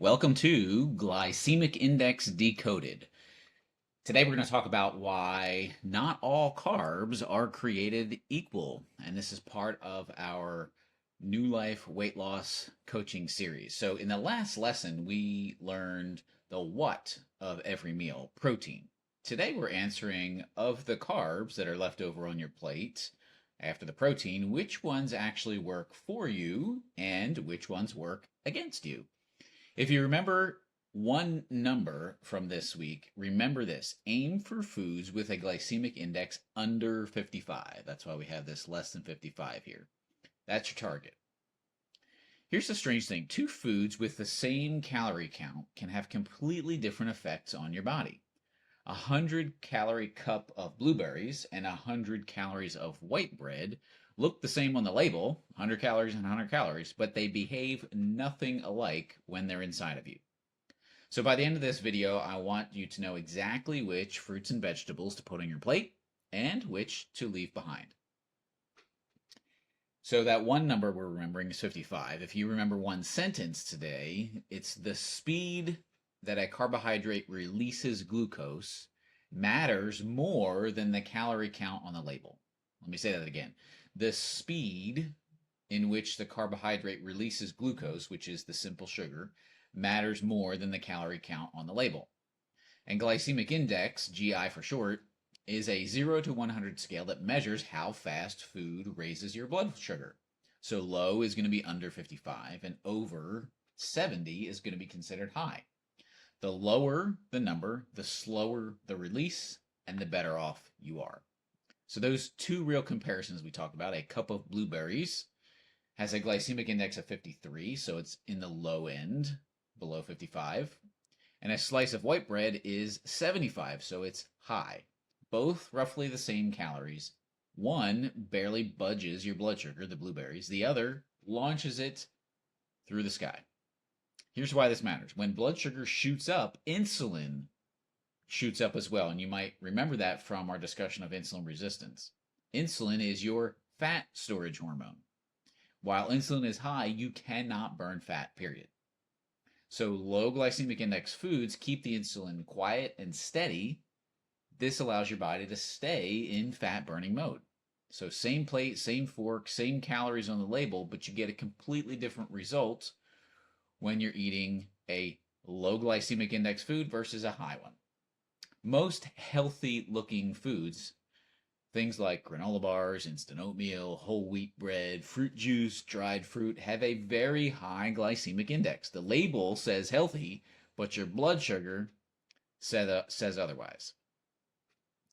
Welcome to Glycemic Index Decoded. Today we're going to talk about why not all carbs are created equal. And this is part of our New Life Weight Loss Coaching series. So in the last lesson, we learned the what of every meal, protein. Today we're answering of the carbs that are left over on your plate after the protein, which ones actually work for you and which ones work against you. If you remember one number from this week, remember this. Aim for foods with a glycemic index under 55. That's why we have this less than 55 here. That's your target. Here's the strange thing. Two foods with the same calorie count can have completely different effects on your body. 100-calorie cup of blueberries and 100 calories of white bread look the same on the label, 100 calories and 100 calories, but they behave nothing alike when they're inside of you. So by the end of this video, I want you to know exactly which fruits and vegetables to put on your plate and which to leave behind. So that one number we're remembering is 55. If you remember one sentence today, it's the speed that a carbohydrate releases glucose matters more than the calorie count on the label. Let me say that again. The speed in which the carbohydrate releases glucose, which is the simple sugar, matters more than the calorie count on the label. And glycemic index, GI for short, is a 0 to 100 scale that measures how fast food raises your blood sugar. So low is going to be under 55 and over 70 is going to be considered high. The lower the number, the slower the release, and the better off you are. So those two real comparisons we talked about, a cup of blueberries has a glycemic index of 53, so it's in the low end, below 55. And a slice of white bread is 75, so it's high. Both roughly the same calories. One barely budges your blood sugar, the blueberries. The other launches it through the sky. Here's why this matters. When blood sugar shoots up, insulin shoots up as well. And you might remember that from our discussion of insulin resistance. Insulin is your fat storage hormone. While insulin is high, you cannot burn fat, period. So low glycemic index foods keep the insulin quiet and steady. This allows your body to stay in fat burning mode. So same plate, same fork, same calories on the label, but you get a completely different result when you're eating a low glycemic index food versus a high one. Most healthy looking foods, things like granola bars, instant oatmeal, whole wheat bread, fruit juice, dried fruit, have a very high glycemic index. The label says healthy, but your blood sugar says otherwise.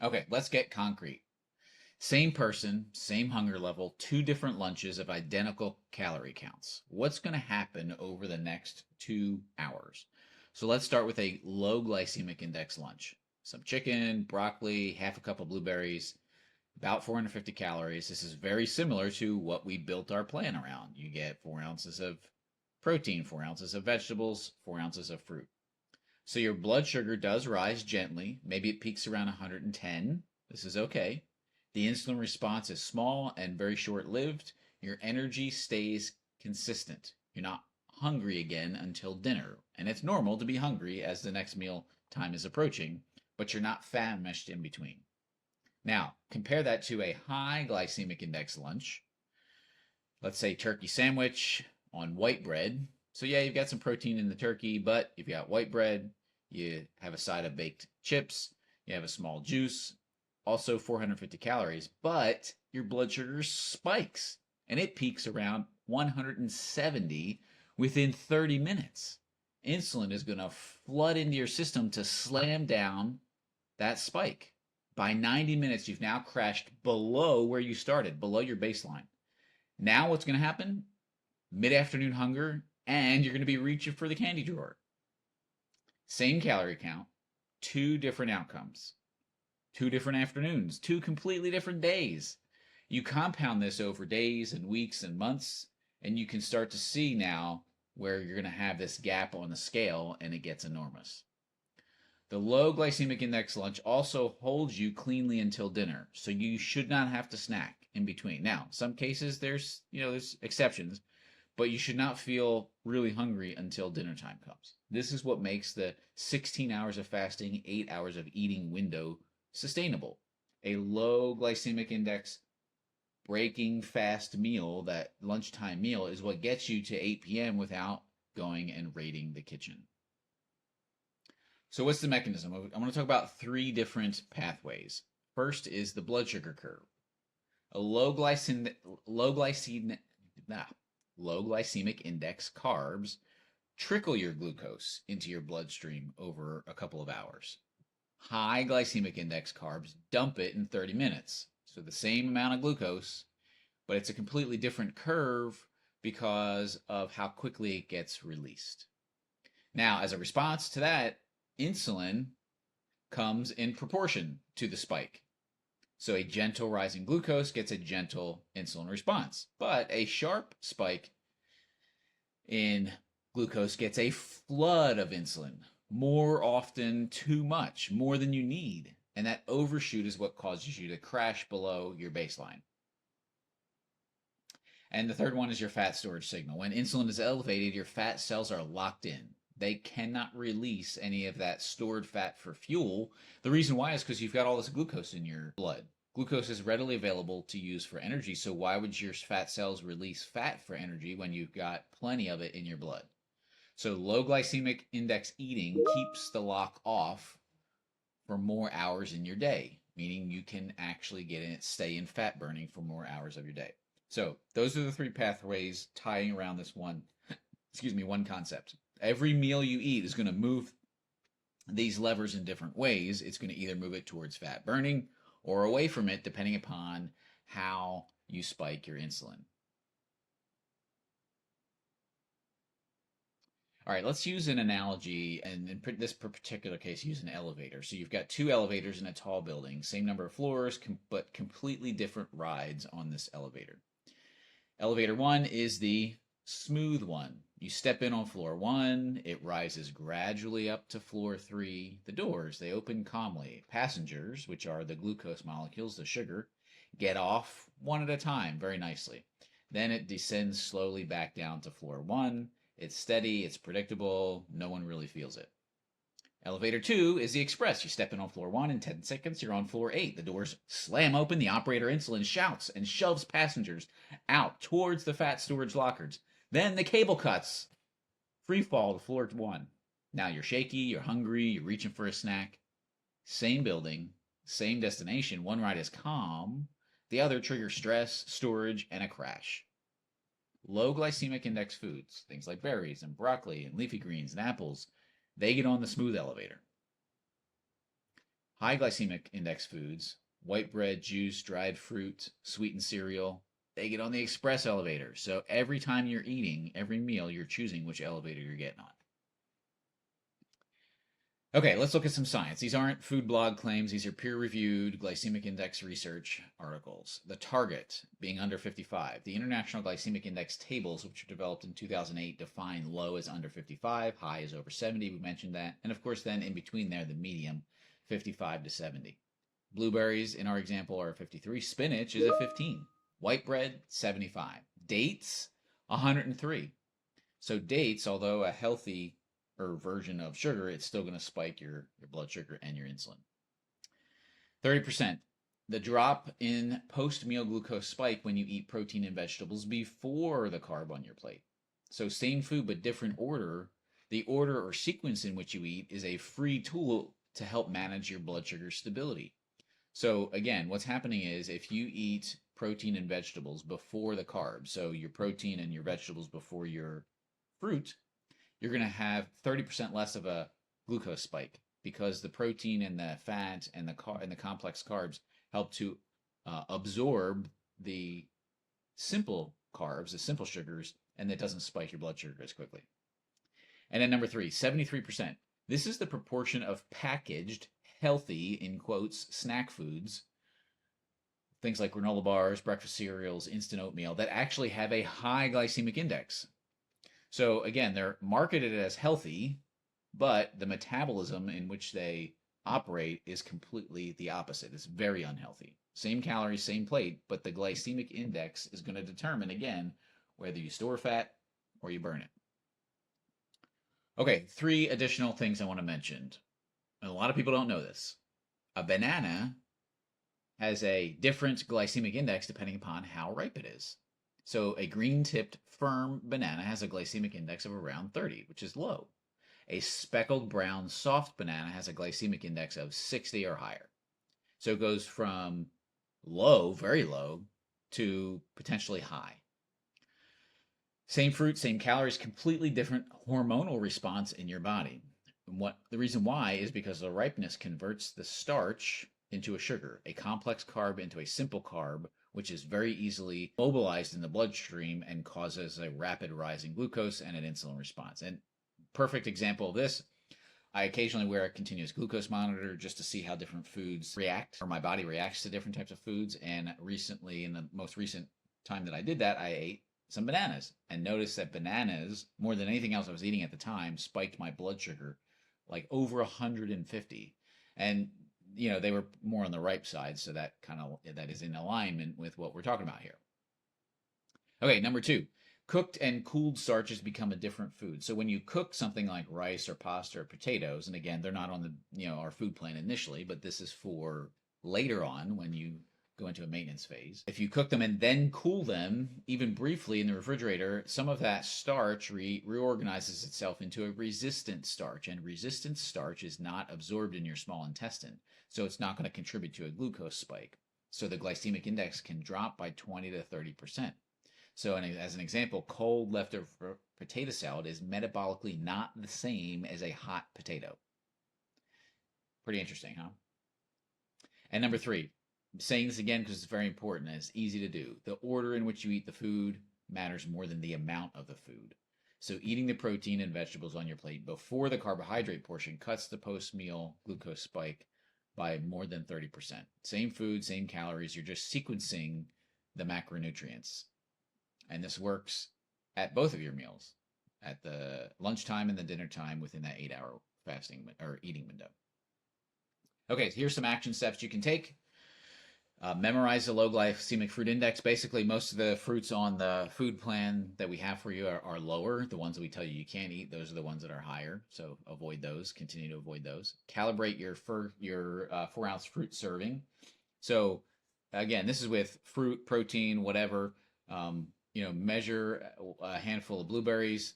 Okay, let's get concrete. Same person, same hunger level, two different lunches of identical calorie counts. What's going to happen over the next 2 hours? So let's start with a low glycemic index lunch. Some chicken, broccoli, half a cup of blueberries, about 450 calories. This is very similar to what we built our plan around. You get 4 ounces of protein, 4 ounces of vegetables, 4 ounces of fruit. So your blood sugar does rise gently. Maybe it peaks around 110. This is okay. The insulin response is small and very short-lived. Your energy stays consistent. You're not hungry again until dinner. And it's normal to be hungry as the next meal time is approaching, but you're not famished in between. Now, compare that to a high glycemic index lunch. Let's say turkey sandwich on white bread. So yeah, you've got some protein in the turkey, but if you got white bread, you have a side of baked chips, you have a small juice, also 450 calories, but your blood sugar spikes and it peaks around 170 within 30 minutes. Insulin is going to flood into your system to slam down that spike. By 90 minutes, you've now crashed below where you started, below your baseline. Now what's going to happen? Mid-afternoon hunger, and you're going to be reaching for the candy drawer. Same calorie count, two different outcomes. 2 different afternoons, 2 completely different days. You compound this over days and weeks and months, and you can start to see now where you're going to have this gap on the scale, and it gets enormous. The low glycemic index lunch also holds you cleanly until dinner, so you should not have to snack in between. Now, some cases there's exceptions, but you should not feel really hungry until dinner time comes. This is what makes the 16 hours of fasting, 8 hours of eating window sustainable. A low glycemic index breaking fast meal, that lunchtime meal, is what gets you to 8 p.m. without going and raiding the kitchen. So what's the mechanism? I'm going to talk about 3 different pathways. First is the blood sugar curve. A low glycemic index carbs trickle your glucose into your bloodstream over a couple of hours. High glycemic index carbs dump it in 30 minutes. So the same amount of glucose, but it's a completely different curve because of how quickly it gets released. Now, as a response to that, insulin comes in proportion to the spike. So a gentle rise in glucose gets a gentle insulin response, but a sharp spike in glucose gets a flood of insulin, more often too much, more than you need. And that overshoot is what causes you to crash below your baseline. And the third one is your fat storage signal. When insulin is elevated, your fat cells are locked in. They cannot release any of that stored fat for fuel. The reason why is because you've got all this glucose in your blood. Glucose is readily available to use for energy, so why would your fat cells release fat for energy when you've got plenty of it in your blood? So low glycemic index eating keeps the lock off for more hours in your day, meaning you can actually stay in fat burning for more hours of your day. So those are the 3 pathways tying around this one concept. Every meal you eat is going to move these levers in different ways. It's going to either move it towards fat burning or away from it, depending upon how you spike your insulin. All right, let's use an analogy, and in this particular case, use an elevator. So you've got 2 elevators in a tall building, same number of floors, but completely different rides on this elevator. Elevator 1 is the smooth one. You step in on floor 1, it rises gradually up to floor 3. The doors, they open calmly. Passengers, which are the glucose molecules, the sugar, get off one at a time very nicely. Then it descends slowly back down to floor 1. It's steady, it's predictable, no one really feels it. Elevator 2 is the express. You step in on floor 1, in 10 seconds, you're on floor 8. The doors slam open, the operator insulin shouts and shoves passengers out towards the fat storage lockers. Then the cable cuts. Free fall to floor 1. Now you're shaky, you're hungry, you're reaching for a snack. Same building, same destination. One ride is calm, the other triggers stress, storage, and a crash. Low glycemic index foods, things like berries and broccoli and leafy greens and apples, they get on the smooth elevator. High glycemic index foods, white bread, juice, dried fruit, sweetened cereal, they get on the express elevator. So every time you're eating, every meal, you're choosing which elevator you're getting on. Okay, let's look at some science. These aren't food blog claims. These are peer-reviewed glycemic index research articles. The target being under 55. The International Glycemic Index tables, which were developed in 2008, define low as under 55, high as over 70. We mentioned that. And of course, then in between there, the medium, 55 to 70. Blueberries, in our example, are 53. Spinach is a 15. White bread, 75. Dates, 103. So dates, although a healthy version of sugar, it's still going to spike your blood sugar and your insulin. 30%. The drop in post-meal glucose spike when you eat protein and vegetables before the carb on your plate. So same food but different order. The order or sequence in which you eat is a free tool to help manage your blood sugar stability. So again, what's happening is if you eat protein and vegetables before the carb, so your protein and your vegetables before your fruit, you're going to have 30% less of a glucose spike because the protein and the fat and the complex carbs help to absorb the simple carbs, the simple sugars, and that doesn't spike your blood sugar as quickly. And then number 3, 73%. This is the proportion of packaged, healthy, in quotes, snack foods, things like granola bars, breakfast cereals, instant oatmeal, that actually have a high glycemic index. So again, they're marketed as healthy, but the metabolism in which they operate is completely the opposite. It's very unhealthy. Same calories, same plate, but the glycemic index is going to determine, again, whether you store fat or you burn it. Okay, 3 additional things I want to mention. And a lot of people don't know this. A banana has a different glycemic index depending upon how ripe it is. So a green-tipped, firm banana has a glycemic index of around 30, which is low. A speckled brown soft banana has a glycemic index of 60 or higher. So it goes from low, very low, to potentially high. Same fruit, same calories, completely different hormonal response in your body. And the reason why is because the ripeness converts the starch into a sugar, a complex carb into a simple carb, which is very easily mobilized in the bloodstream and causes a rapid rise in glucose and an insulin response. And perfect example of this, I occasionally wear a continuous glucose monitor just to see how different foods react, or my body reacts to different types of foods. And recently, in the most recent time that I did that, I ate some bananas and noticed that bananas, more than anything else I was eating at the time, spiked my blood sugar like over 150. And they were more on the ripe side, so that is in alignment with what we're talking about here. Okay, number 2, cooked and cooled starches become a different food. So when you cook something like rice or pasta or potatoes, and again, they're not on the our food plan initially, but this is for later on when you go into a maintenance phase. If you cook them and then cool them, even briefly in the refrigerator, some of that starch reorganizes itself into a resistant starch, and resistant starch is not absorbed in your small intestine, so it's not going to contribute to a glucose spike. So the glycemic index can drop by 20 to 30%. So as an example, cold leftover potato salad is metabolically not the same as a hot potato. Pretty interesting, huh? And number 3, I'm saying this again because it's very important and it's easy to do. The order in which you eat the food matters more than the amount of the food. So eating the protein and vegetables on your plate before the carbohydrate portion cuts the post-meal glucose spike by more than 30%. Same food, same calories, you're just sequencing the macronutrients. And this works at both of your meals, at the lunchtime and the dinner time within that 8-hour fasting or eating window. Okay, here's some action steps you can take. Memorize the low glycemic fruit index. Basically, most of the fruits on the food plan that we have for you are lower. The ones that we tell you can't eat, those are the ones that are higher. So avoid those. Continue to avoid those. Calibrate your 4-ounce fruit serving. So again, this is with fruit, protein, whatever. Measure a handful of blueberries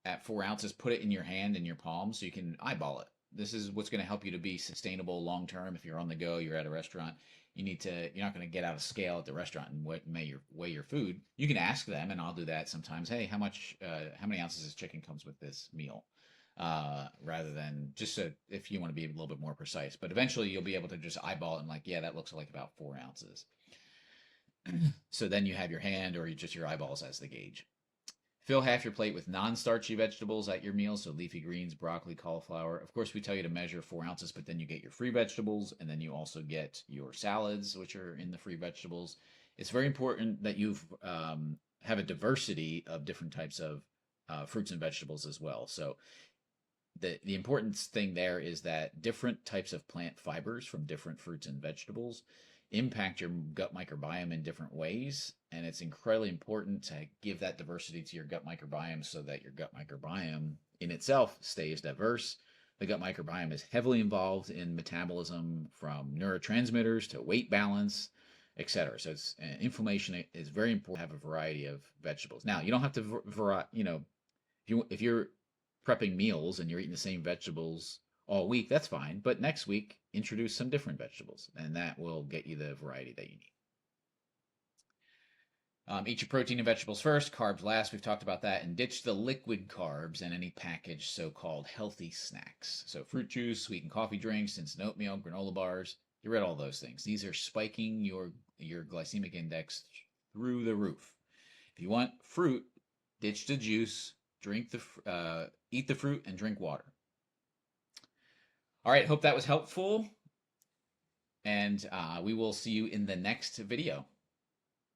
at 4 ounces. Put it in your hand, in your palm, so you can eyeball it. This is what's going to help you to be sustainable long term. If you're on the go, you're at a restaurant, you're not going to get out of scale at the restaurant and weigh your food. You can ask them, and I'll do that sometimes. Hey, how many ounces of chicken comes with this meal? Rather than just if you want to be a little bit more precise. But eventually you'll be able to just eyeball it and yeah, that looks like about 4 ounces. So then you have your hand or just your eyeballs as the gauge. Fill half your plate with non-starchy vegetables at your meal, so leafy greens, broccoli, cauliflower. Of course, we tell you to measure 4 ounces, but then you get your free vegetables, and then you also get your salads, which are in the free vegetables. It's very important that you have a diversity of different types of fruits and vegetables as well. So the important thing there is that different types of plant fibers from different fruits and vegetables impact your gut microbiome in different ways, and it's incredibly important to give that diversity to your gut microbiome so that your gut microbiome in itself stays diverse. The gut microbiome is heavily involved in metabolism, from neurotransmitters to weight balance, etc. So inflammation is very important to have a variety of vegetables. Now, you don't have to if you're prepping meals and you're eating the same vegetables all week, that's fine. But next week, introduce some different vegetables, and that will get you the variety that you need. Eat your protein and vegetables first, carbs last. We've talked about that. And ditch the liquid carbs and any packaged so-called healthy snacks. So fruit juice, sweetened coffee drinks, instant oatmeal, granola bars. Get rid of all those things. These are spiking your glycemic index through the roof. If you want fruit, ditch the juice, eat the fruit, and drink water. All right, hope that was helpful, and we will see you in the next video.